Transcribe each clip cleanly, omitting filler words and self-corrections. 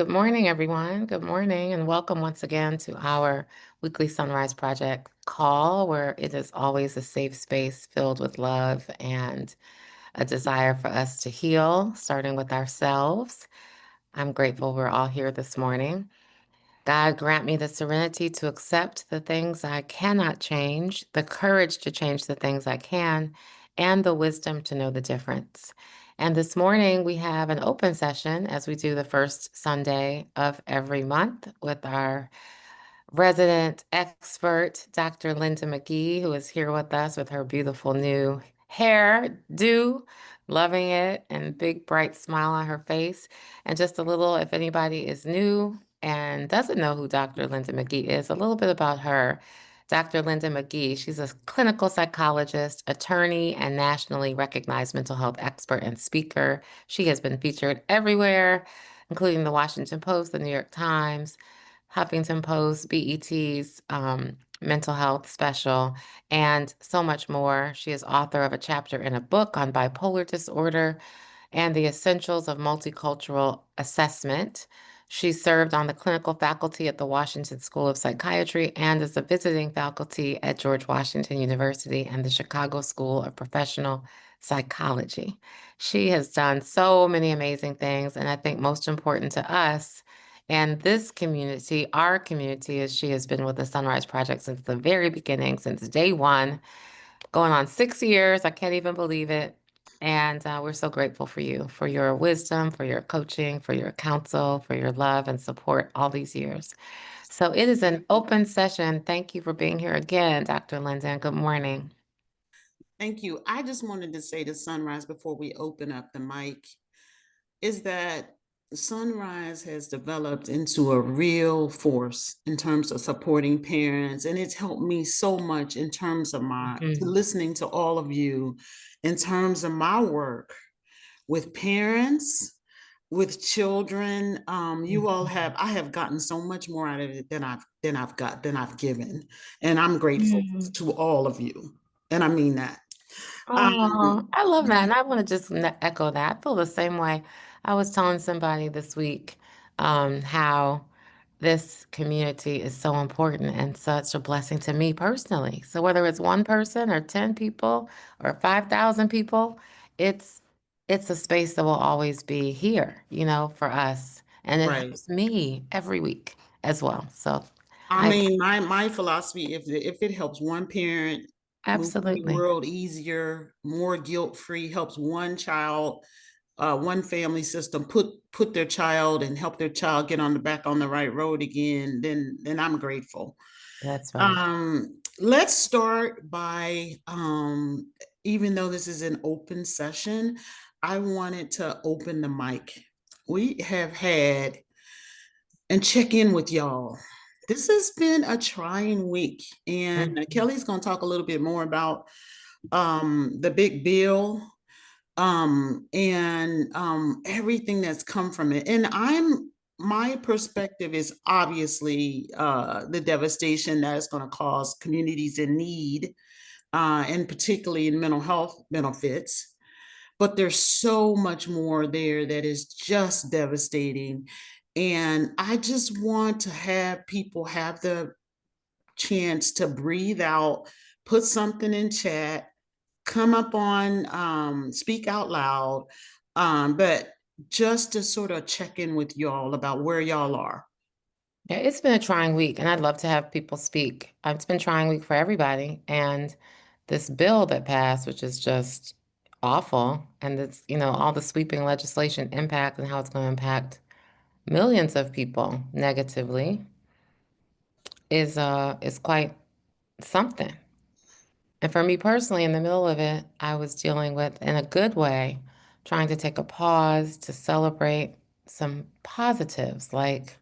Good morning, everyone. Good morning, and welcome once again to our weekly SonRise Project call, where it is always a safe space filled with love and a desire for us to heal, starting with ourselves. I'm grateful we're all here this morning. God grant me the serenity to accept the things I cannot change, the courage to change the things I can, and the wisdom to know the difference. And this morning we have an open session as we do the first Sunday of every month with our resident expert, Dr. Linda McGhee, who is here with us with her beautiful new hair do, loving it, and big bright smile on her face. And just a little, if anybody is new and doesn't know who Dr. Linda McGhee is, a little bit about her. Dr. Linda McGhee, she's a clinical psychologist, attorney, and nationally recognized mental health expert and speaker. She has been featured everywhere, including the Washington Post, the New York Times, Huffington Post, BET's mental health special, and so much more. She is author of a chapter in a book on bipolar disorder and the essentials of multicultural assessment. She served on the clinical faculty at the Washington School of Psychiatry and is a visiting faculty at George Washington University and the Chicago School of Professional Psychology. She has done so many amazing things, and I think most important to us and this community, our community, as she has been with the SonRise Project since the very beginning, since day one, going on 6 years. I can't even believe it. And we're so grateful for you, for your wisdom, for your coaching, for your counsel, for your love and support all these years. So it is an open session. Thank you for being here again, Dr. Linda. Good morning. Thank you. I just wanted to say to SonRise before we open up the mic is that SonRise has developed into a real force in terms of supporting parents. And it's helped me so much in terms of listening to all of you, in terms of my work with parents, with children. You all have, I have gotten so much more out of it than I've given. And I'm grateful to all of you. And I mean that. Oh, I love that. And I want to just echo that. I feel the same way. I was telling somebody this week how this community is so important and such a blessing to me personally. So whether it's one person or 10 people or 5,000 people, it's it's a space that will always be here, for us. And it Right. helps me every week as well. So I I mean, my philosophy, if it helps one parent move through the absolutely. world easier, more guilt-free, helps one child, one family system put their child and help their child get on the back on the right road again, then I'm grateful. That's right. Let's start by even though this is an open session, I wanted to open the mic. We have had and check in with y'all. This has been a trying week, and Mhm. Kelli's going to talk a little bit more about the big bill and everything that's come from it. And my perspective is obviously the devastation that it's going to cause communities in need, and particularly in mental health benefits. But there's so much more there that is just devastating. And I just want to have people have the chance to breathe out, put something in chat, come up on speak out loud, but just to sort of check in with y'all about where y'all are. Yeah, it's been a trying week, and I'd love to have people speak. It's been a trying week for everybody. And this bill that passed, which is just awful, and it's, all the sweeping legislation impact and how it's going to impact millions of people negatively is quite something. And for me personally, in the middle of it, I was dealing with, in a good way, trying to take a pause to celebrate some positives, like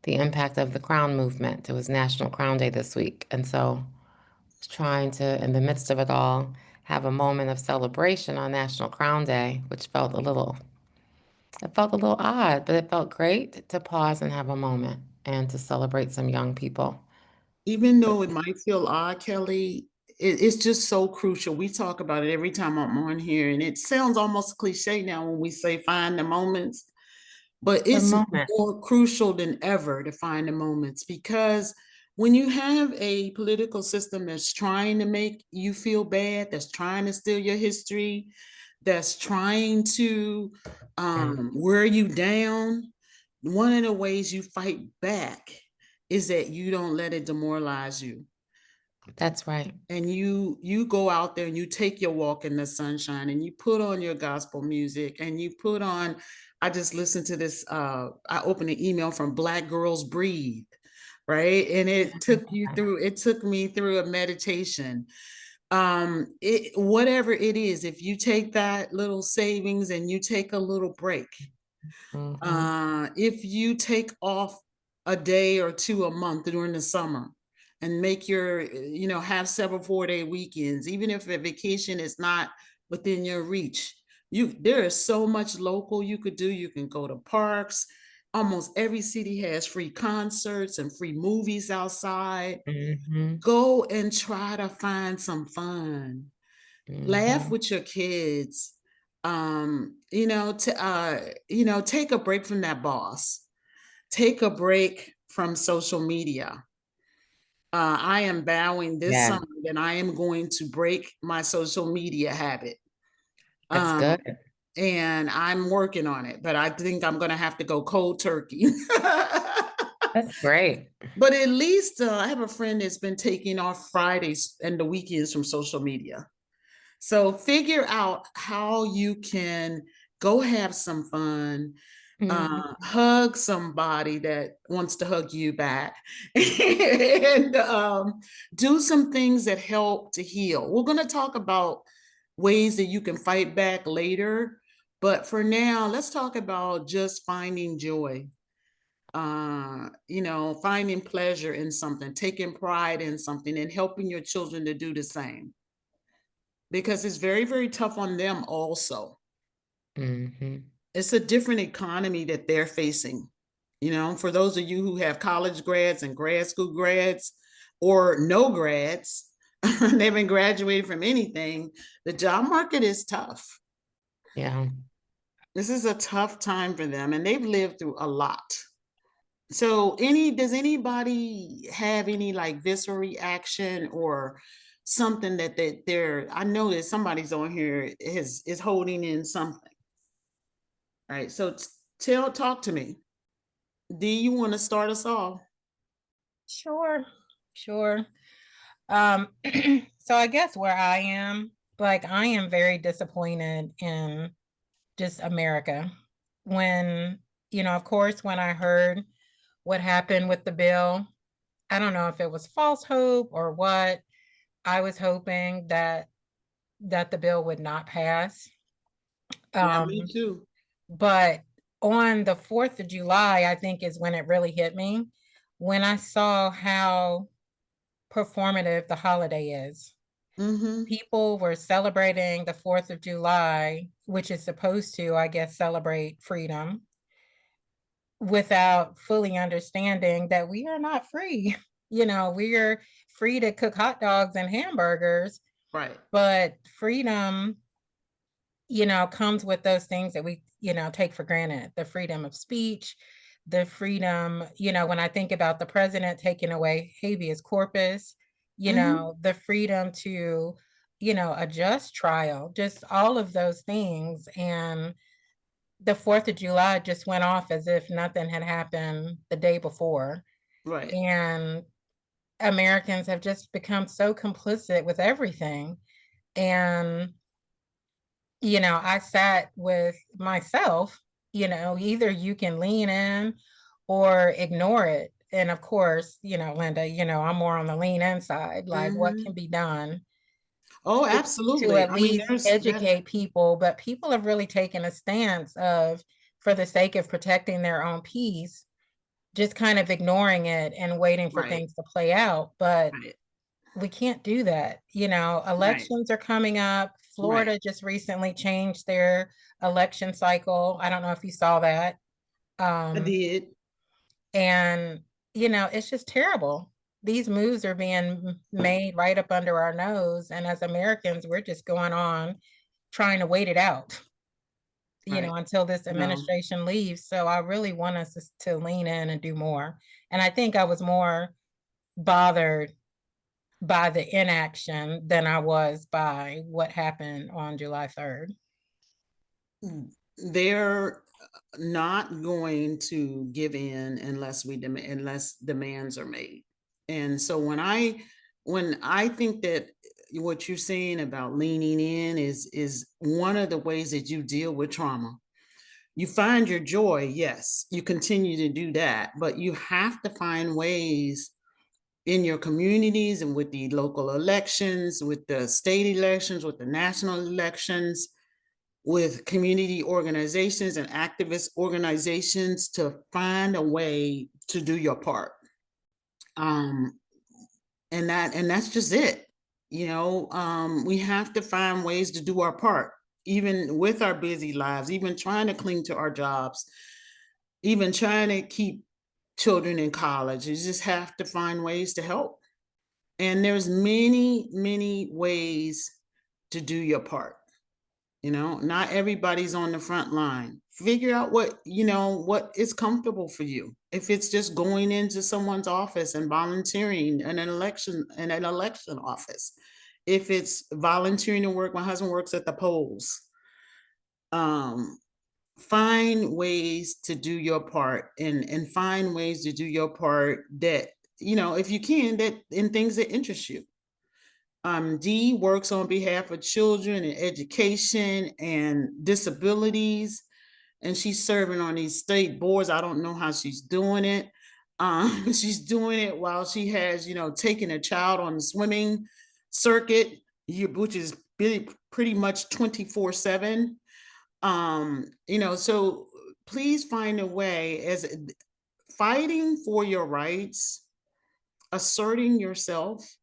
the impact of the Crown movement. It was National Crown Day this week. And so I was trying to, in the midst of it all, have a moment of celebration on National Crown Day, which it felt a little odd, but it felt great to pause and have a moment and to celebrate some young people. Even though it might feel odd, Kelli, it's just so crucial. We talk about it every time I'm on here, and it sounds almost cliche now when we say find the moments. But The it's moment. more crucial than ever to find the moments, because when you have a political system that's trying to make you feel bad, that's trying to steal your history, that's trying to Yeah, wear you down, one of the ways you fight back is that you don't let it demoralize you, that's right. and you go out there and you take your walk in the sunshine, and you put on your gospel music, and you put on, I just listened to this, I opened an email from Black Girls Breathe, right, and it took me through a meditation. Whatever it is, if you take that little savings and you take a little break, Mm-hmm. if you take off a day or two a month during the summer and make your, have several 4-day weekends, even if a vacation is not within your reach, there is so much local you could do. You can go to parks. Almost every city has free concerts and free movies outside. Mm-hmm. Go and try to find some fun. Laugh Mm-hmm. with your kids. Take a break from that boss. Take a break from social media. I am vowing this Yeah, summer that I am going to break my social media habit. that's Um, good. and I'm working on it, but I think I'm going to have to go cold turkey. That's great. But at least I have a friend that's been taking off Fridays and the weekends from social media. So figure out how you can go have some fun, Mm-hmm. hug somebody that wants to hug you back, and do some things that help to heal. We're going to talk about ways that you can fight back later. But for now, let's talk about just finding joy, finding pleasure in something, taking pride in something, and helping your children to do the same, because it's very, very tough on them also. Mm-hmm. It's a different economy that they're facing. For those of you who have college grads and grad school grads or no grads, they haven't graduated from anything, the job market is tough. Yeah. This is a tough time for them, and they've lived through a lot. So, does anybody have any like visceral reaction or something that they're? I know that somebody's on here is holding in something. All right. So talk to me. Do you want to start us off? Sure, sure. So I guess where I am, like I am very disappointed in just America. When, of course, when I heard what happened with the bill, I don't know if it was false hope or what. I was hoping that the bill would not pass. Yeah, me Um, too. but on the 4th of July, I think is when it really hit me, when I saw how performative the holiday is. Mm-hmm. People were celebrating the 4th of July, which is supposed to, I guess, celebrate freedom without fully understanding that we are not free. We are free to cook hot dogs and hamburgers, Right. but freedom, comes with those things that we, take for granted, the freedom of speech, the freedom, when I think about the president taking away habeas corpus, Mm-hmm. the freedom to, a just trial, just all of those things. And the 4th of July just went off as if nothing had happened the day before. Right. And Americans have just become so complicit with everything. And I sat with myself, either you can lean in or ignore it. And of course, Linda, I'm more on the lean in side, like what can Mm-hmm. be done Oh, to absolutely. at I mean, least there's that. educate people. But people have really taken a stance of, for the sake of protecting their own peace, just kind of ignoring it and waiting for Right. things to play out. But Right. we can't do that. Right. Elections are coming up. Right. Florida just recently changed their election cycle. I don't know if you saw that. I Um, did. and, it's just terrible. These moves are being made right up under our nose. And as Americans, we're just going on trying to wait it out. until this No. administration leaves. So I really want us to lean in and do more. And I think I was more bothered by the inaction than I was by what happened on July 3rd. They're not going to give in unless demands are made. And so when I think that what you're saying about leaning in is one of the ways that you deal with trauma. You find your joy, yes, you continue to do that, but you have to find ways in your communities and with the local elections, with the state elections, with the national elections, with community organizations and activist organizations to find a way to do your part. And that's just it. We have to find ways to do our part, even with our busy lives, even trying to cling to our jobs, even trying to keep children in college. You just have to find ways to help. And there's many ways to do your part. Not everybody's on the front line. Figure out what is comfortable for you. If it's just going into someone's office and volunteering in an election office, if it's volunteering to work, my husband works at the polls. Find ways to do your part and find ways to do your part that, if you can, that in things that interest you. Dee works on behalf of children and education and disabilities, and she's serving on these state boards. I don't know how she's doing it. She's doing it while she has, taking a child on the swimming circuit, which is pretty much 24/7. So please find a way, as fighting for your rights, asserting yourself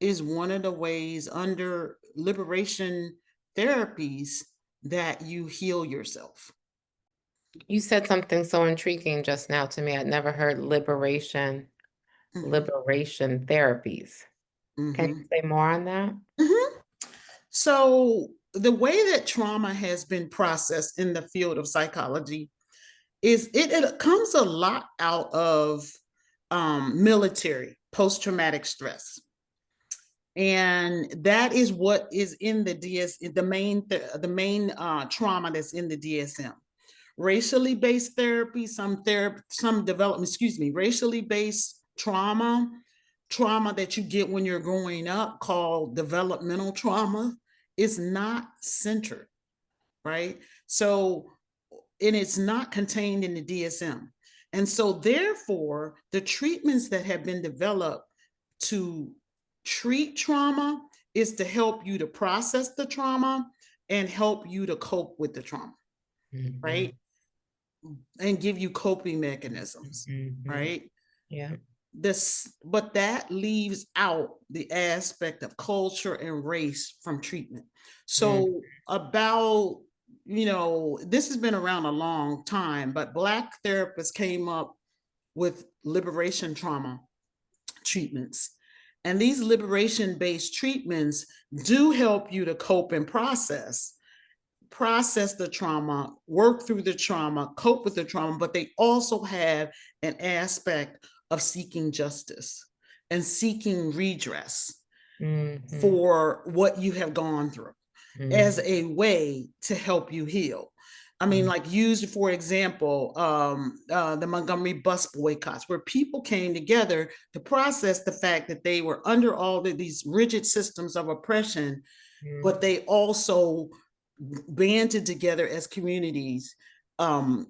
is one of the ways under liberation therapies that you heal yourself. You said something so intriguing just now to me. I'd never heard liberation therapies. Can you say more on that? So the way that trauma has been processed in the field of psychology is it comes a lot out of military post-traumatic stress. And that is what is in the main trauma that's in the DSM. Racially based therapy, some development, racially based trauma that you get when you're growing up, called developmental trauma, is not centered, right? So, and it's not contained in the DSM. And so therefore, the treatments that have been developed to treat trauma is to help you to process the trauma and help you to cope with the trauma, right? And give you coping mechanisms, right? Yeah. But that leaves out the aspect of culture and race from treatment. So about, this has been around a long time, but Black therapists came up with liberation trauma treatments. And these liberation-based treatments do help you to cope and process the trauma, work through the trauma, cope with the trauma, but they also have an aspect of seeking justice and seeking redress for what you have gone through as a way to help you heal. I mean, like used, for example, the Montgomery bus boycotts, where people came together to process the fact that they were under all these rigid systems of oppression, but they also banded together as communities to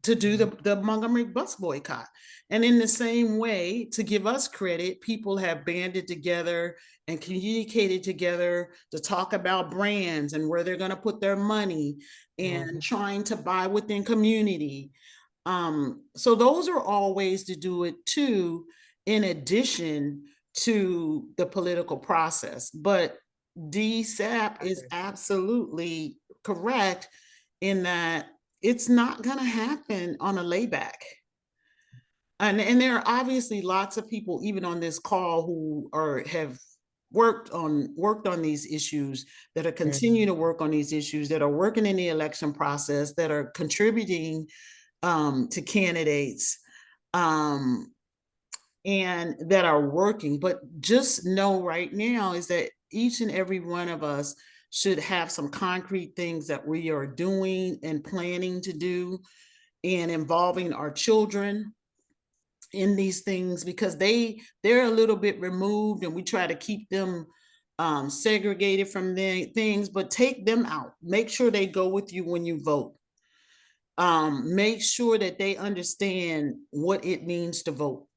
do the Montgomery bus boycott. And in the same way, to give us credit, people have banded together and communicated together to talk about brands and where they're going to put their money and trying to buy within community. So those are all ways to do it too, in addition to the political process. But DSAP is absolutely correct in that it's not going to happen on a layback. And there are obviously lots of people, even on this call, who have worked on these issues, that are continuing to work on these issues, that are working in the election process, that are contributing to candidates, and that are working. But just know right now is that each and every one of us should have some concrete things that we are doing and planning to do, and involving our children in these things, because they're a little bit removed, and we try to keep them segregated from things. But take them out, make sure they go with you when you vote. Make sure that they understand what it means to vote,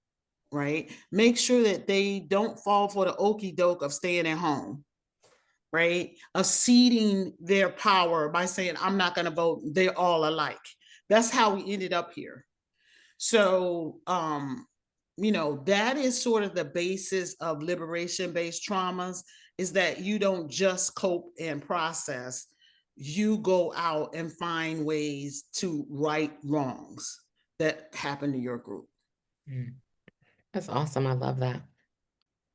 right? Make sure that they don't fall for the okie doke of staying at home, right? Of ceding their power by saying, I'm not going to vote, they're all alike. That's how we ended up here. So, that is sort of the basis of liberation-based traumas, is that you don't just cope and process, you go out and find ways to right wrongs that happen to your group. That's awesome. I love that.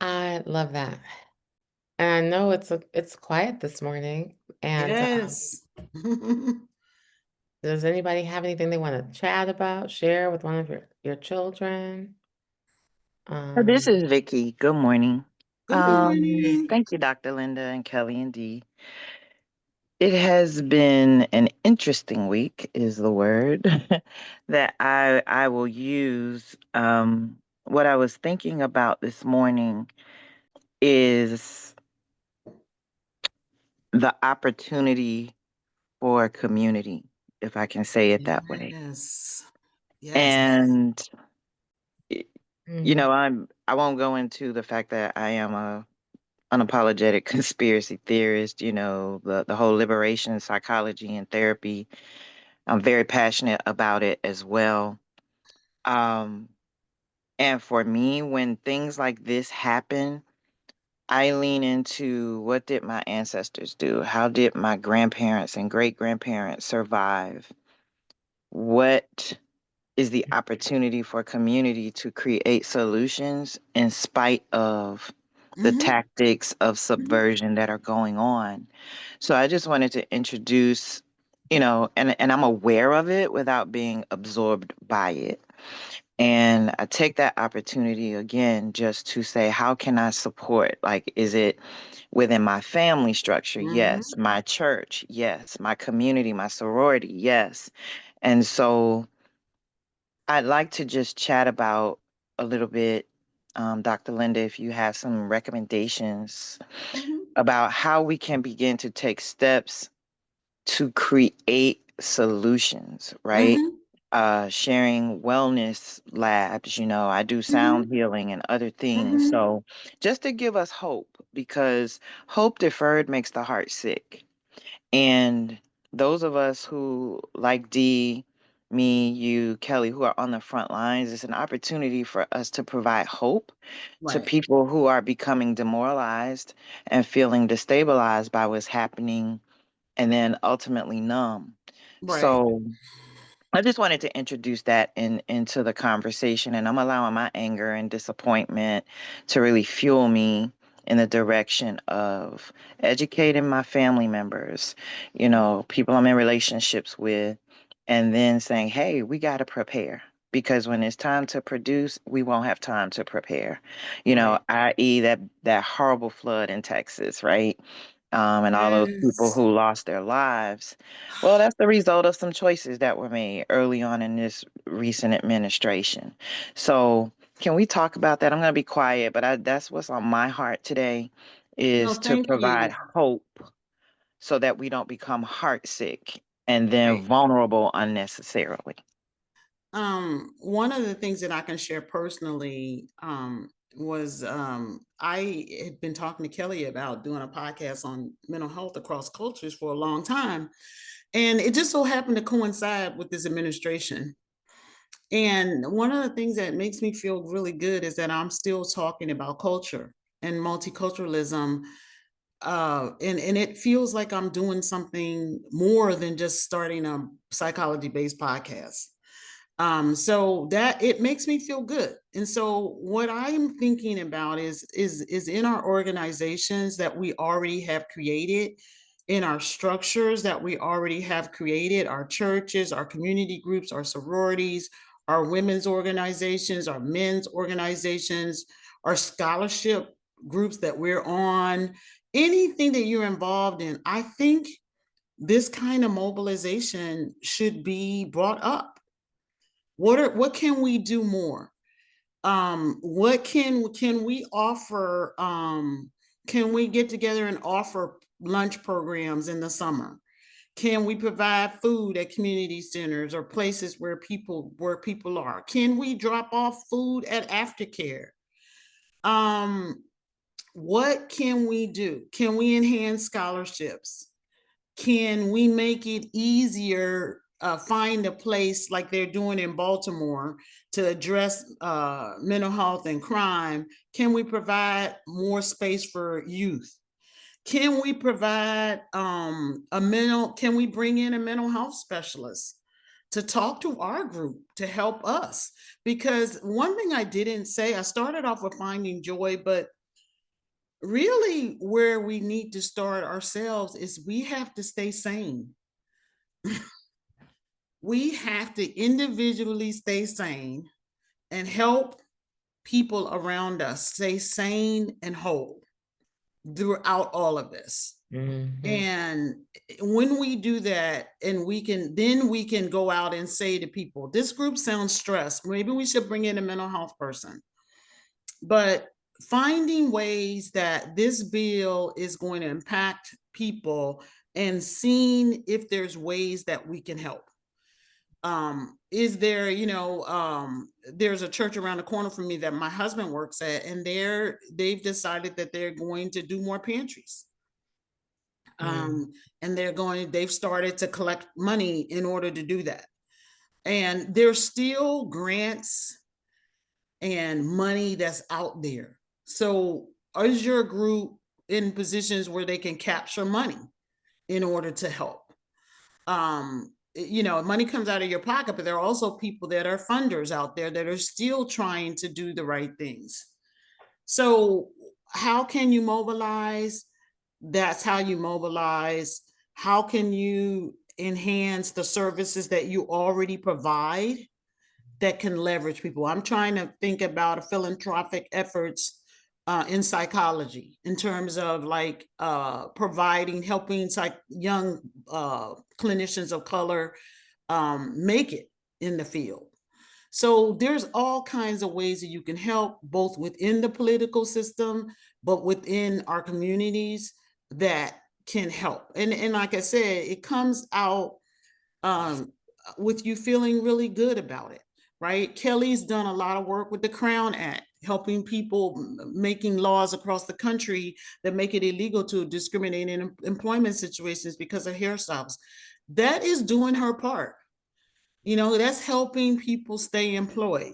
I love that. And I know it's quiet this morning. And Yes. does anybody have anything they want to chat about, share with one of your children? This Um, is Vicky. Good morning. Good morning. Thank you, Dr. Linda and Kelly and Dee. It has been an interesting week, is the word that I will use. What I was thinking about this morning is the opportunity for community, if I can say it that way. Yes. Yes. And mhm. I won't go into the fact that I am a unapologetic conspiracy theorist, the whole liberation psychology and therapy. I'm very passionate about it as well. Um, and for me, when things like this happen, I lean into, what did my ancestors do? How did my grandparents and great grandparents survive? What is the opportunity for community to create solutions in spite of the Mm-hmm. tactics of subversion that are going on? So I just wanted to introduce, and I'm aware of it without being absorbed by it. And I take that opportunity again just to say, how can I support? Like, is it within my family structure? Mm-hmm. Yes. My church? Yes. My community, my sorority? Yes. And so I'd like to just chat about a little bit, Dr. Linda, if you have some recommendations Mm-hmm. about how we can begin to take steps to create solutions, right? Mm-hmm. Sharing wellness labs, I do Mm-hmm. sound healing and other things. Mm-hmm. So just to give us hope, because hope deferred makes the heart sick. And those of us who, like Dee, me, you, Kelly, who are on the front lines, it's an opportunity for us to provide hope to Right. people who are becoming demoralized and feeling destabilized by what's happening, and then ultimately numb. Right. So I just wanted to introduce that into the conversation, and I'm allowing my anger and disappointment to really fuel me in the direction of educating my family members, people I'm in relationships with, and then saying, hey, we got to prepare. Because when it's time to produce, we won't have time to prepare. Right. I.e., that horrible flood in Texas, right? And all those people Yes. who lost their lives. Well, that's the result of some choices that were made early on in this recent administration. So, can we talk about that? I'm going to be quiet, but that's what's on my heart today, No, is to thank provide you. hope so that we don't become heartsick and then Right. vulnerable unnecessarily. One of the things that I can share personally, was I had been talking to Kelly about doing a podcast on mental health across cultures for a long time. And it just so happened to coincide with this administration. And one of the things that makes me feel really good is that I'm still talking about culture and multiculturalism. And it feels like I'm doing something more than just starting a psychology based podcast. So that it makes me feel good. And so what I'm thinking about is in our organizations that we already have created, in our structures that we already have created, our churches, our community groups, our sororities, our women's organizations, our men's organizations, our scholarship groups that we're on, anything that you're involved in, I think this kind of mobilization should be brought up. What can we do more? What can we offer? Can we get together and offer lunch programs in the summer? Can we provide food at community centers or places where people are? Can we drop off food at aftercare? What can we do? Can we enhance scholarships? Can we make it easier, find a place like they're doing in Baltimore to address mental health and crime? Can we provide more space for youth? Can we provide can we bring in a mental health specialist to talk to our group to help us? Because one thing I didn't say, I started off with finding joy, but really where we need to start ourselves is we have to stay sane. We have to individually stay sane and help people around us stay sane and whole throughout all of this. Mhm. And when we do that, and we can go out and say to people, this group sounds stressed, maybe we should bring in a mental health person. But finding ways that this bill is going to impact people and seeing if there's ways that we can help. Is there, there's a church around the corner from me that my husband works at, and they've decided that they're going to do more pantries. And they've started to collect money in order to do that. And there's still grants and money that's out there. So is your group in positions where they can capture money in order to help? Money comes out of your pocket, but there are also people that are funders out there that are still trying to do the right things. So how can you mobilize? That's how you mobilize. How can you enhance the services that you already provide that can leverage people? I'm trying to think about philanthropic efforts in psychology, in terms of helping young clinicians of color make it in the field. So there's all kinds of ways that you can help, both within the political system, but within our communities that can help. And like I said, it comes out with you feeling really good about it, right? Kelli's done a lot of work with the Crown Act, helping people, making laws across the country that make it illegal to discriminate in employment situations because of hairstyles. That is doing her part. That's helping people stay employed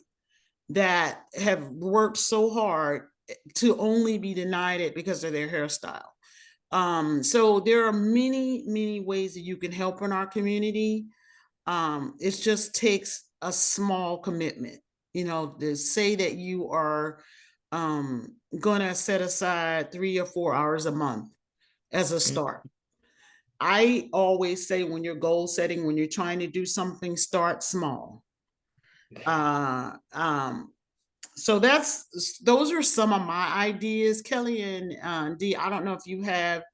that have worked so hard to only be denied it because of their hairstyle. So there are many, many ways that you can help in our community. It just takes a small commitment, to say that you are gonna set aside 3 or 4 hours a month as a start. I always say, when you're goal setting, when you're trying to do something, start small. So those are some of my ideas. Kelli and Dee, I don't know if you have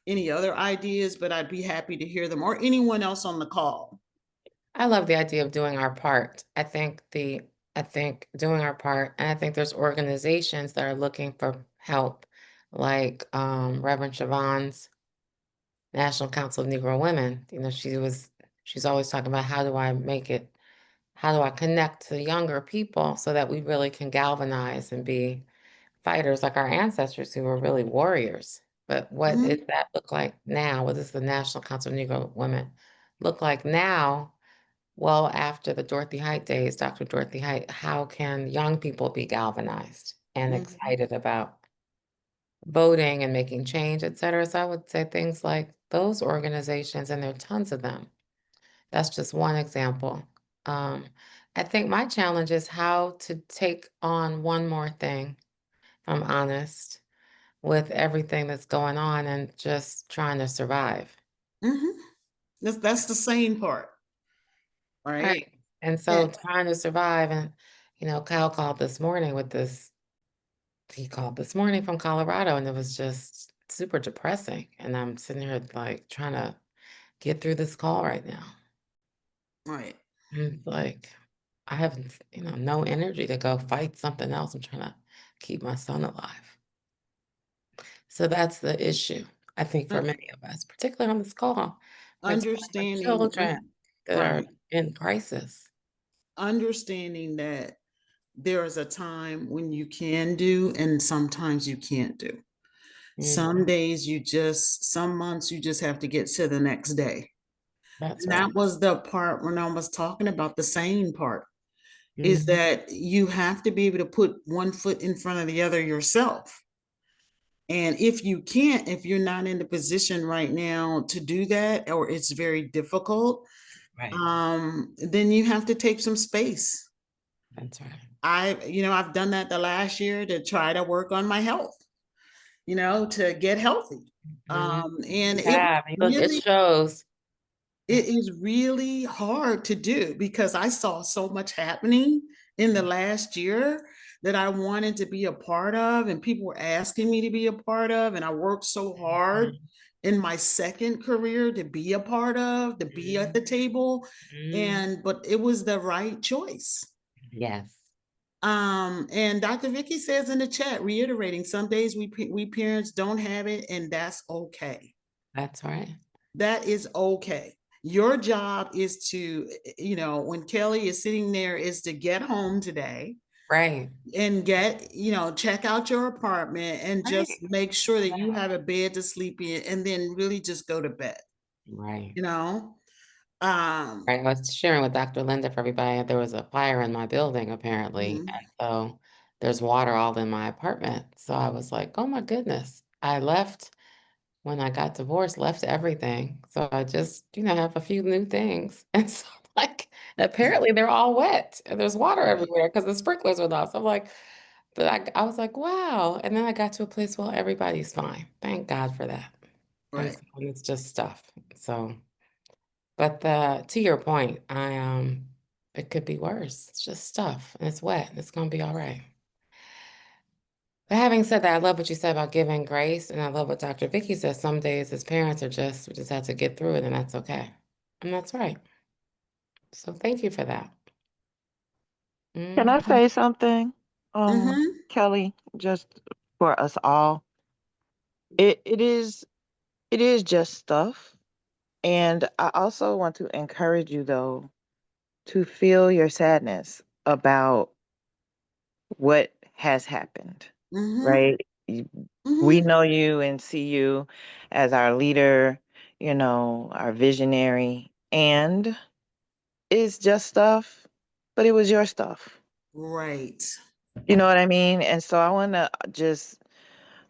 any other ideas, but I'd be happy to hear them, or anyone else on the call. I love the idea of doing our part. I think doing our part, and I think there's organizations that are looking for help, like Reverend Siobhan's National Council of Negro Women. She's always talking about, how do I connect to younger people so that we really can galvanize and be fighters like our ancestors, who were really warriors. But what does that look like now? What does the National Council of Negro Women look like now? Well, after the Dorothy Height days, Dr. Dorothy Height, how can young people be galvanized and excited about voting and making change, et cetera? So I would say things like those organizations, and there are tons of them. That's just one example. I think my challenge is how to take on one more thing, if I'm honest, with everything that's going on and just trying to survive. Mm-hmm. That's the same part, right? Right. And Yeah. so trying to survive, and Kyle called this morning with this, he called this morning from Colorado, and it was just super depressing. And I'm sitting here like trying to get through this call right now. Right. And it's like I have, no energy to go fight something else. I'm trying to keep my son alive. So that's the issue, I think, for Un- many of us, particularly on this call. There's a lot of Understanding, children that are right. in crisis. Understanding that there is a time when you can do and sometimes you can't do. Some Mhm. days some months you just have to get to the next day. That's And right. that was the part when I was talking about the sane part, is Mhm. that you have to be able to put one foot in front of the other yourself. And if you can't, if you're not in the position right now to do that, or it's very difficult, Right. then you have to take some space. That's right. I've done that the last year to try to work on my health, to get healthy. Mhm. And You have. It really, shows. it is really hard to do because I saw so much happening in the last year that I wanted to be a part of, and people were asking me to be a part of, and I worked so hard Mhm. in my second career to be a part of, to be at the table, Mhm. but it was the right choice. Yes, And Dr. Vicky says in the chat, reiterating, some days we parents don't have it, and that's okay. that's right. That is okay. Your job is to, when Kelli is sitting there, is to get home today Right. and check out your apartment and just Right. make sure that you have a bed to sleep in, and then really just go to bed, Right. you know? Um, Right. I was sharing with Dr. Linda for everybody. There was a fire in my building, apparently. mhm, And so there's water all in my apartment. So I was like, oh my goodness. I left when I got divorced, left everything. So I just, have a few new things. And so, like, apparently they're all wet and there's water right, everywhere because the sprinklers were off. So I'm like, but I was like, wow. And then I got to a place, well, everybody's fine. Thank God for that. And right. so it's just stuff. So, but to your point, it could be worse. It's just stuff and it's wet and it's gonna be all right. But having said that, I love what you said about giving grace, and I love what Dr. Vicky says. Some days as parents we just have to get through it, and that's okay. And that's right. So thank you for that. Can I Mhm. say something, Mm-hmm. Kelly, just for us all? It is just stuff. And I also want to encourage you though to feel your sadness about what has happened, Mm-hmm. right? We Mm-hmm. know you and see you as our leader, our visionary, and it's just stuff, but it was your stuff. Right. You know what I mean? And so I want to just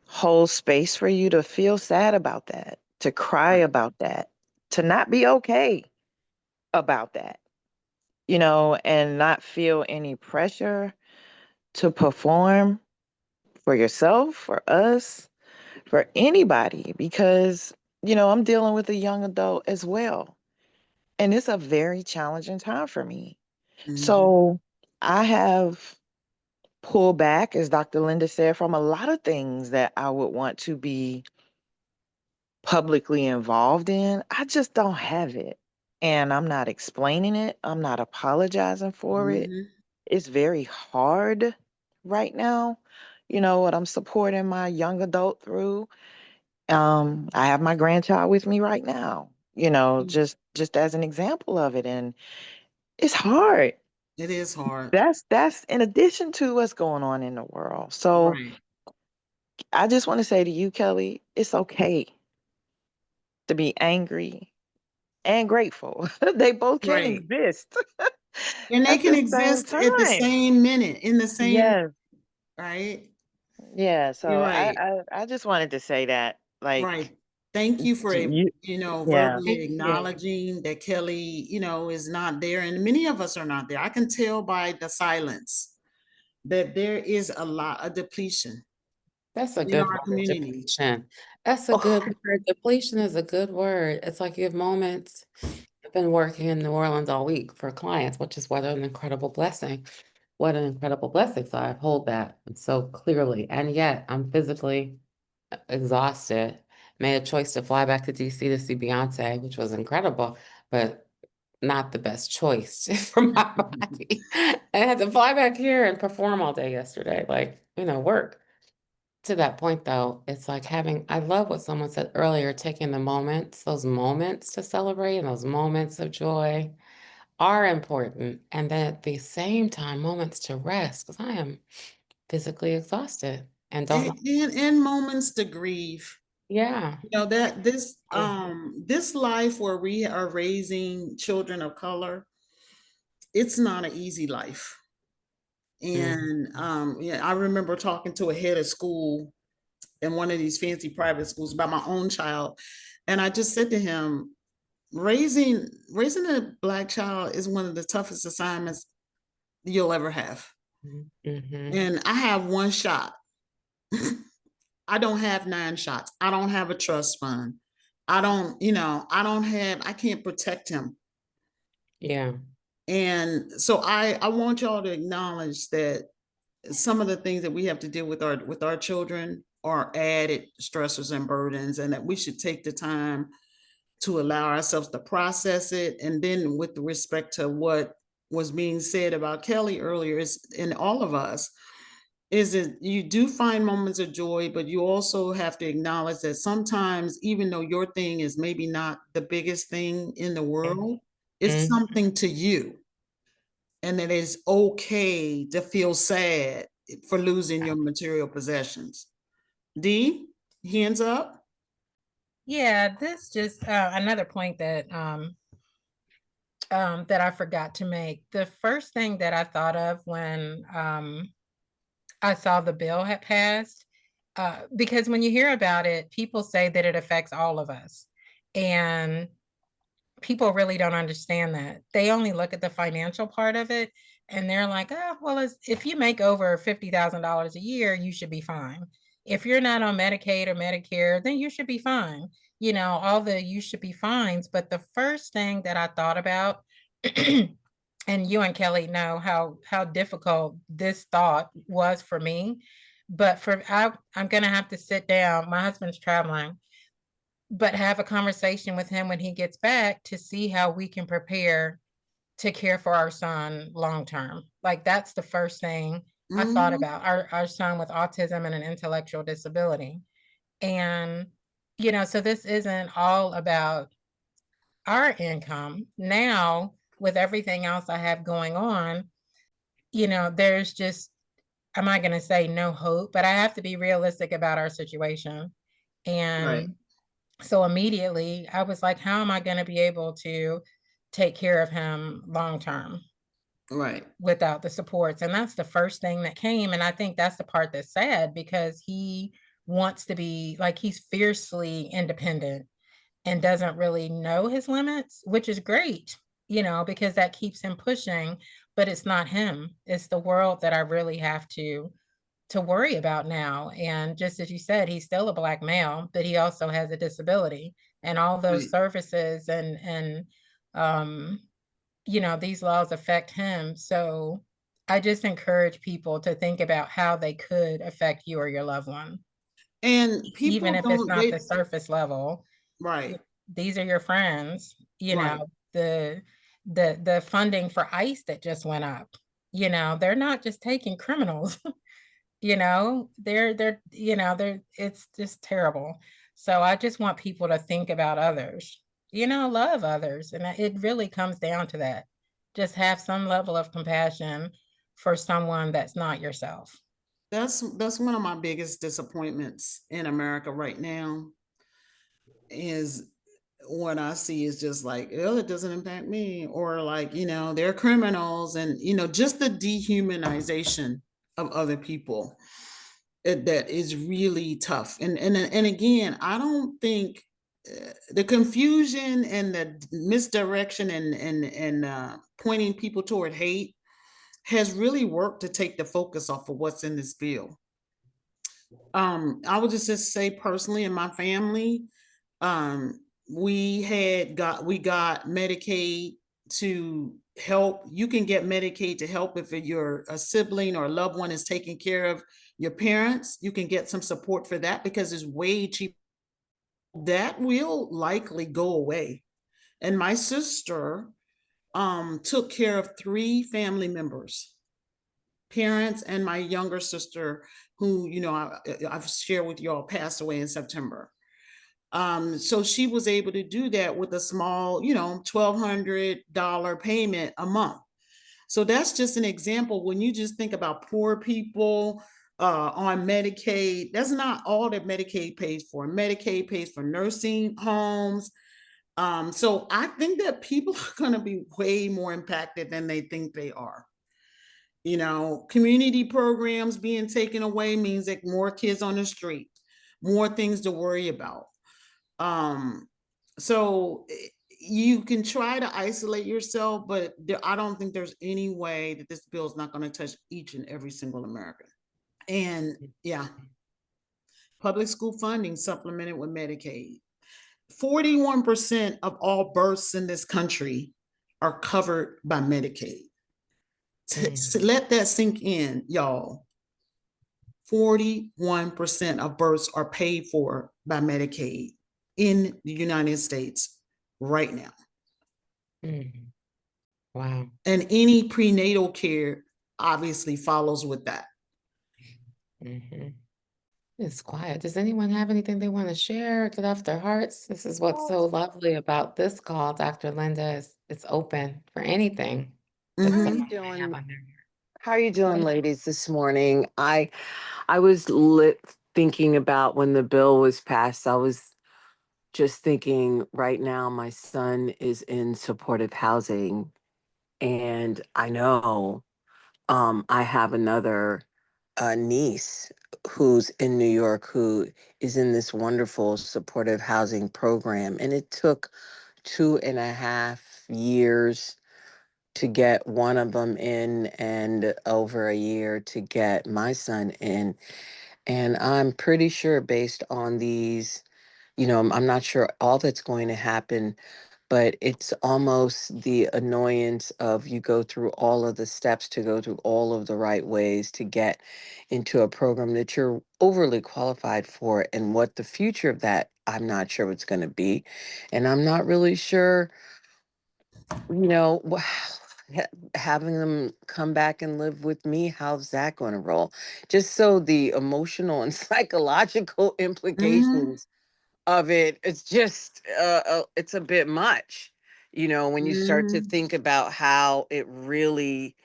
hold space for you to feel sad about that, to cry Right. about that, to not be okay about that, and not feel any pressure to perform for yourself, for us, for anybody, because, I'm dealing with a young adult as well. And it's a very challenging time for me. Mm-hmm. So I have pulled back, as Dr. Linda said, from a lot of things that I would want to be publicly involved in. I just don't have it. And I'm not explaining it. I'm not apologizing for it. Mm-hmm. It's very hard right now. What I'm supporting my young adult through. I have my grandchild with me right now, just as an example of it. And it's hard. It is hard. That's in addition to what's going on in the world. So Right. I just want to say to you, Kelly, it's okay to be angry and grateful. They both can Right. exist And they at can the same exist at the time. same minute, in the same, Yes. right? Yeah. You're So I, right. I I just wanted to say that, like, Right. Thank you for, You, yeah. verbally Thank you. acknowledging that Kelli, is not there. And many of us are not there. I can tell by the silence that there is a lot of depletion That's a in good our word, community. depletion. That's a good word. Depletion is a good word. It's like you have moments. I've been working in New Orleans all week for clients, which is what an incredible blessing. What an incredible blessing. So I hold that so clearly. And yet I'm physically exhausted. Made a choice to fly back to DC to see Beyonce, which was incredible, but not the best choice for my body. I had to fly back here and perform all day yesterday, like, work. To that point, though, it's like I love what someone said earlier, taking the moments, those moments to celebrate and those moments of joy are important. And then at the same time, moments to rest, because I am physically exhausted and don't know. And moments to grieve. Yeah. That this life where we are raising children of color, it's not an easy life. And I remember talking to a head of school in one of these fancy private schools about my own child. And I just said to him, raising a Black child is one of the toughest assignments you'll ever have. Mm-hmm. And I have one shot. I don't have 9 shots. I don't have a trust fund. I can't protect him. Yeah. And so I want y'all to acknowledge that some of the things that we have to deal with our children are added stressors and burdens, and that we should take the time to allow ourselves to process it. And then with respect to what was being said about Kelli earlier, is in all of us, is that you do find moments of joy, but you also have to acknowledge that sometimes, even though your thing is maybe not the biggest thing in the world, it's Mm-hmm. something to you. And that it's okay to feel sad for losing your material possessions. D, hands up. Yeah, this just another point that that I forgot to make. The first thing that I thought of when I saw the bill had passed, because when you hear about it, people say that it affects all of us. And people really don't understand that. They only look at the financial part of it and they're like, oh, well, if you make over $50,000 a year, you should be fine. If you're not on Medicaid or Medicare, then you should be fine. All the you should be fines. But the first thing that I thought about, and you and Kelli know how difficult this thought was for me. But I'm gonna have to sit down. My husband's traveling, but have a conversation with him when he gets back to see how we can prepare to care for our son long term. Like that's the first thing I thought about. Our son with autism and an intellectual disability. And so this isn't all about our income. Now, with everything else I have going on, there's just, am I going to say no hope? But I have to be realistic about our situation. Right. And so immediately I was like, how am I going to be able to take care of him long term Right. without the supports? And that's the first thing that came. And I think that's the part that's sad, because he wants to be like, he's fiercely independent and doesn't really know his limits, which is great, because that keeps him pushing. But it's not him, it's the world that I really have to worry about now. And just as you said, he's still a Black male, but he also has a disability, and all those Right. services and these laws affect him. So I just encourage people to think about how they could affect you or your loved one, And even people if it's don't, not the surface level. right. These are your friends. Right. The funding for ICE that just went up, they're not just taking criminals. They're it's just terrible. So I just want people to think about others, love others. And it really comes down to that. Just have some level of compassion for someone that's not yourself. That's one of my biggest disappointments in America right now, is what I see is just like, oh, it doesn't impact me, or like, they're criminals, and just the dehumanization of other people. That is really tough. And again, I don't think the confusion and the misdirection and pointing people toward hate has really worked to take the focus off of what's in this bill. I would just say personally in my family, we got Medicaid to help. You can get Medicaid to help if you're a sibling or a loved one is taking care of your parents. You can get some support for that because it's way cheaper. That will likely go away. And my sister took care of 3 family members, parents, and my younger sister, who, you know, I've shared with y'all, passed away in September. So she was able to do that with a small, you know, $1,200 payment a month. So that's just an example. When you just think about poor people on Medicaid, that's not all that Medicaid pays for. Medicaid pays for nursing homes. So I think that people are going to be way more impacted than they think they are. You know, community programs being taken away means that more kids on the street, more things to worry about. So you can try to isolate yourself, but I don't think there's any way that this bill is not going to touch each and every single American. And yeah, public school funding supplemented with Medicaid. 41% of all births in this country are covered by Medicaid. So let that sink in, y'all. 41% of births are paid for by Medicaid in the United States right now. Wow. And any prenatal care obviously follows with that. It's quiet. Does anyone have anything they want to share, get off their hearts? This is what's so lovely about this call, Dr. Linda, is it's open for anything that Mhm. someone may have on their heart. How are you doing, ladies, this morning? I was thinking about when the bill was passed. I was just thinking right now my son is in supportive housing, and I know I have another niece who's in New York who is in this wonderful supportive housing program, and it took 2.5 years to get one of them in and over a year to get my son in. And I'm pretty sure based on these, I'm not sure all that's going to happen, but it's almost the annoyance of you go through all of the steps to go through all of the right ways to get into a program that you're overly qualified for. And what the future of that, I'm not sure what's going to be. And I'm not really sure having them come back and live with me, how's that going to roll? Just so the emotional and psychological Mhm. implications of it, it's just, it's a bit much, when you start to Mhm. think about how it really,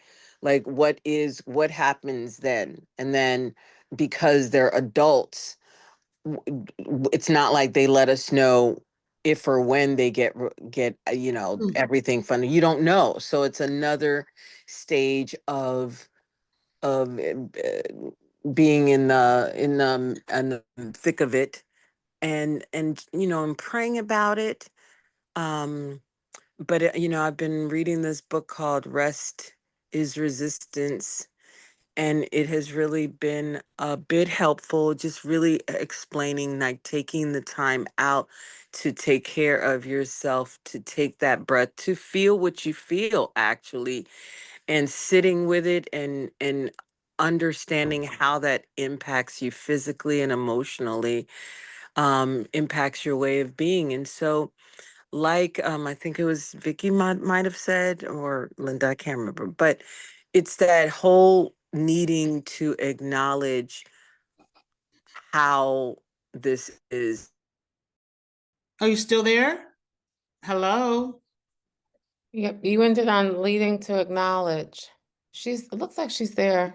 like, what happens then? And then because they're adults, it's not like they let us know if or when they get everything funded. You don't know, so it's another stage of being in the thick of it, and praying about it. But I've been reading this book called Rest is Resistance, and it has really been a bit helpful, just really explaining, like, taking the time out to take care of yourself, to take that breath, to feel what you feel actually, and sitting with it, and understanding how that impacts you physically and emotionally, impacts your way of being. And so, like, I think it was Vicky might have said, or Linda, I can't remember, but it's that whole needing to acknowledge how this is. Are you still there? Hello? Yep, you ended on leading to acknowledge. It looks like she's there.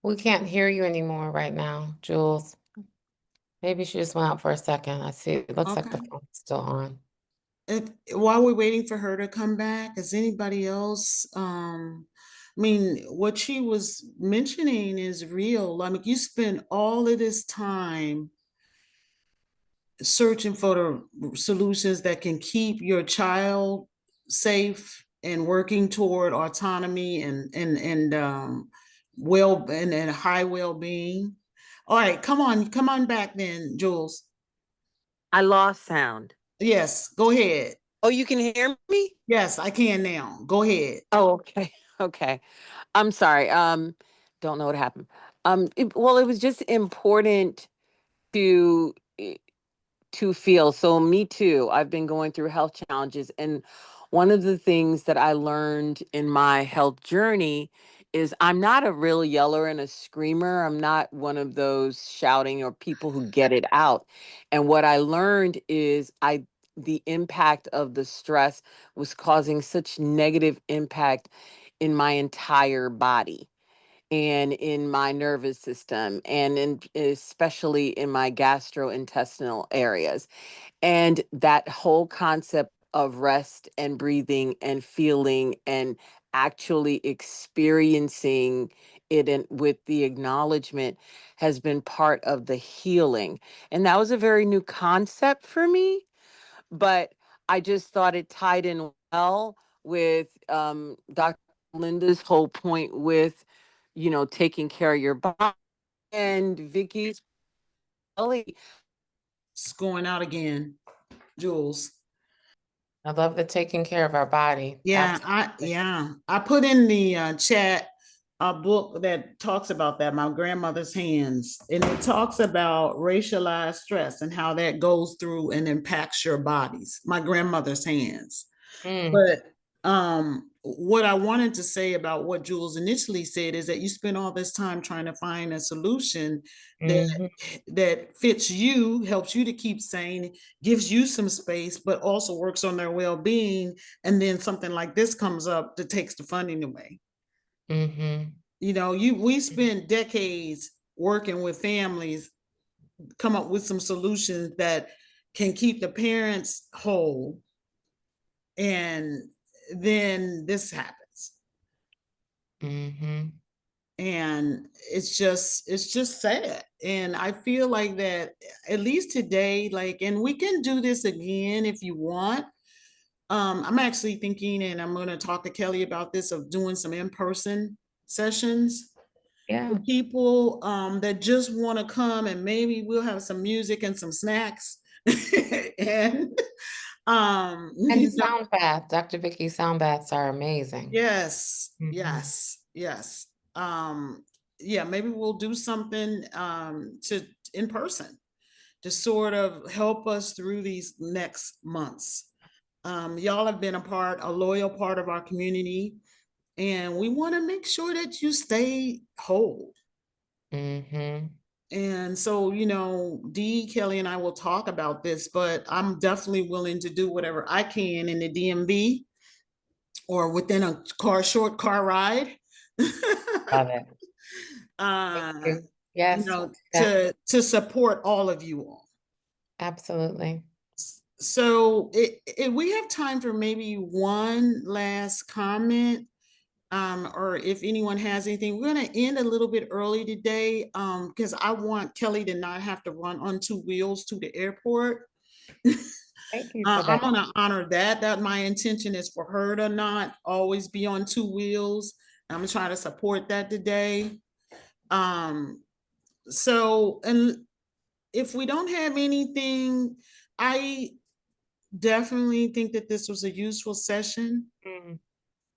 We can't hear you anymore right now, Jules. Maybe she just went out for a second. I see, it looks like the Okay. phone's still on. While we're waiting for her to come back, is anybody else? I mean, what she was mentioning is real. I mean, you spend all of this time searching for the solutions that can keep your child safe and working toward autonomy and well and high well-being. All right, come on back then, Jules. I lost sound. Yes, go ahead. Oh, you can hear me? Yes, I can now. Go ahead. Oh, okay. Okay. I'm sorry. Don't know what happened. Well, it was just important to feel. So me too. I've been going through health challenges, and one of the things that I learned in my health journey is I'm not a real yeller and a screamer. I'm not one of those shouting or people who get it out. And what I learned is the impact of the stress was causing such negative impact in my entire body and in my nervous system and especially in my gastrointestinal areas. And that whole concept of rest and breathing and feeling and actually experiencing it and with the acknowledgement has been part of the healing. And that was a very new concept for me, but I just thought it tied in well with Dr. Linda's whole point with, taking care of your body, and Vicky's belly. It's going out again, Jules. I love the taking care of our body. Yeah, Absolutely. I put in the chat a book that talks about that, My Grandmother's Hands, and it talks about racialized stress and how that goes through and impacts your bodies. My Grandmother's Hands. Mm, But what I wanted to say about what Jules initially said is that you spend all this time trying to find a solution that mhm, that fits you, helps you to keep sane, gives you some space, but also works on their well-being. And then something like this comes up that takes the funding away. mhm, You know, we spent decades working with families, come up with some solutions that can keep the parents whole, and then this happens. mhm. And it's just sad. And I feel like that at least today, like, and we can do this again if you want. I'm actually thinking, and I'm going to talk to Kelli about this, of doing some in-person sessions Yeah. for people that just want to come, and maybe we'll have some music and some snacks. And And you know, sound bath. Dr. Vicky's sound baths are amazing. yes, Mhm, yes, yes. Yeah, maybe we'll do something to in person to sort of help us through these next months. Y'all have been a loyal part of our community, and we want to make sure that you stay whole. mhm. And so, you know, Dee, Kelli, and I will talk about this, but I'm definitely willing to do whatever I can in the DMV or within a short car ride. Love it. Thank uh, you. you Yes, we'll know, do that. to support all of you all. Absolutely. So we have time for maybe one last comment, or if anyone has anything. We're going to end a little bit early today, because I want Kelli to not have to run on two wheels to the airport. Thank you for I'm that. going to honor that my intention is for her to not always be on two wheels. I'm trying to support that today. So, and if we don't have anything, I definitely think that this was a useful session.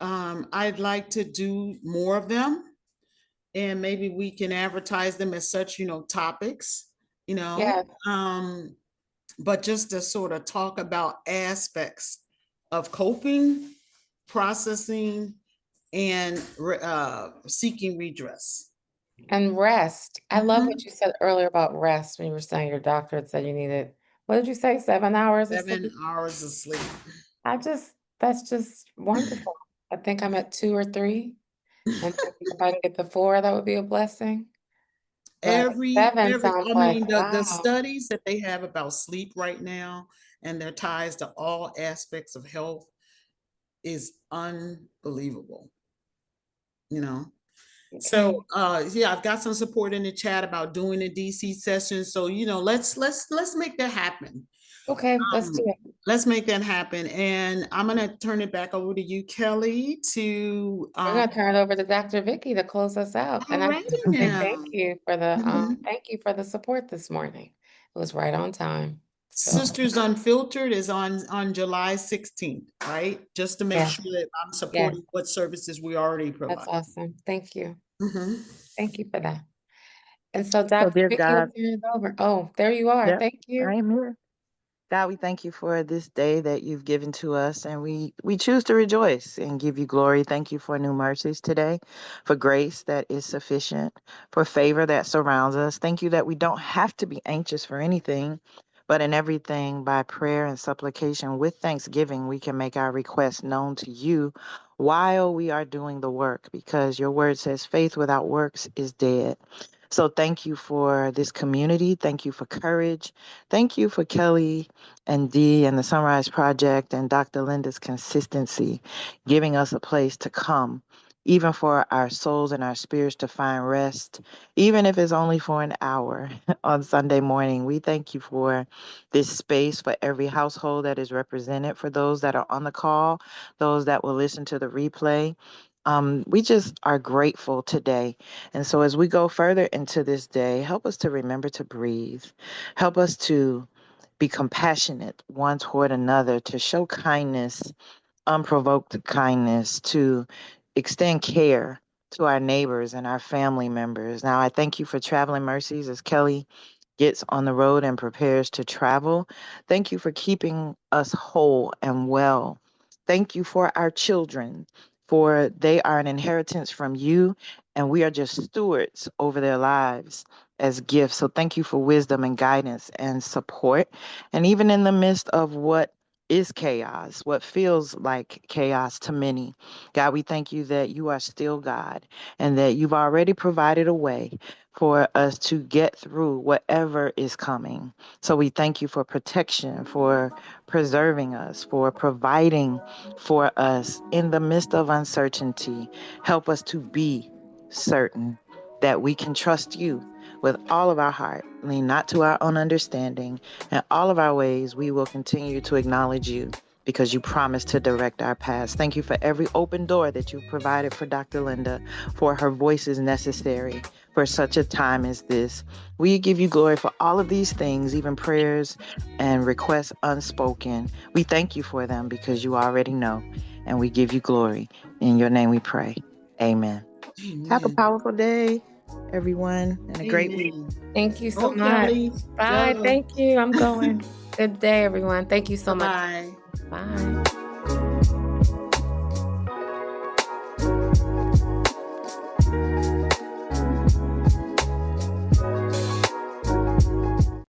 Mm, I'd like to do more of them, and maybe we can advertise them as such, you know, topics, you know, yes. but just to sort of talk about aspects of coping, processing, and seeking redress. And rest. I love Mhm. what you said earlier about rest when you were saying your doctor had said you needed, what did you say, 7 hours of 7 sleep? hours of sleep. That's just wonderful. I think I'm at 2 or 3. And if I can get the 4, that would be a blessing. But 7 sounds I like, mean, the wow. studies that they have about sleep right now and their ties to all aspects of health is unbelievable, you know. So yeah, I've got some support in the chat about doing a DC session. So, let's make that happen. Okay, let's do it. Let's make that happen. And I'm gonna turn it back over to you, Kelly, to We're gonna turn it over to Dr. Vicky to close us out. And I just alrighty want to say now. thank you for the support this morning. It was right on time. So Sisters Unfiltered is on July 16th, right? Just to make Yeah. sure that I'm supporting what services we already provide. that's awesome. Thank you. Mhm. Thank you for that. And so So, Dr. dear Vicky, I'll God, turn it over. Oh, there you are. yep, Thank you. I am here. God, we thank you for this day that you've given to us, and we choose to rejoice and give you glory. Thank you for new mercies today, for grace that is sufficient, for favor that surrounds us. Thank you that we don't have to be anxious for anything, but in everything, by prayer and supplication with thanksgiving, we can make our requests known to you while we are doing the work, because your word says faith without works is dead. So thank you for this community. Thank you for courage. Thank you for Kelly and Dee and the SonRise Project and Dr. Linda's consistency, giving us a place to come, even for our souls and our spirits to find rest, even if it's only for an hour on Sunday morning. We thank you for this space, for every household that is represented, for those that are on the call, those that will listen to the replay. We just are grateful today. And so as we go further into this day, help us to remember to breathe. Help us to be compassionate one toward another, to show kindness, unprovoked kindness, to extend care to our neighbors and our family members. Now, I thank you for traveling mercies as Kelly gets on the road and prepares to travel. Thank you for keeping us whole and well. Thank you for our children, for they are an inheritance from you, and we are just stewards over their lives as gifts. So thank you for wisdom and guidance and support. And even in the midst of what is chaos, what feels like chaos to many, God, we thank you that you are still God and that you've already provided a way for us to get through whatever is coming. So we thank you for protection, for preserving us, for providing for us in the midst of uncertainty. Help us to be certain that we can trust you with all of our heart, lean not to our own understanding. In all of our ways, we will continue to acknowledge you because you promised to direct our paths. Thank you for every open door that you've provided for Dr. Linda, for her voice is necessary for such a time as this. We give you glory for all of these things, even prayers and requests unspoken. We thank you for them because you already know, and we give you glory. In your name we pray. Amen. Have a Amen. powerful day, everyone, and a great week. Amen. Thank you so Go, much. Kelly. Bye. Go. Thank you. I'm going. Good day, everyone. Thank you so much. Bye. Bye.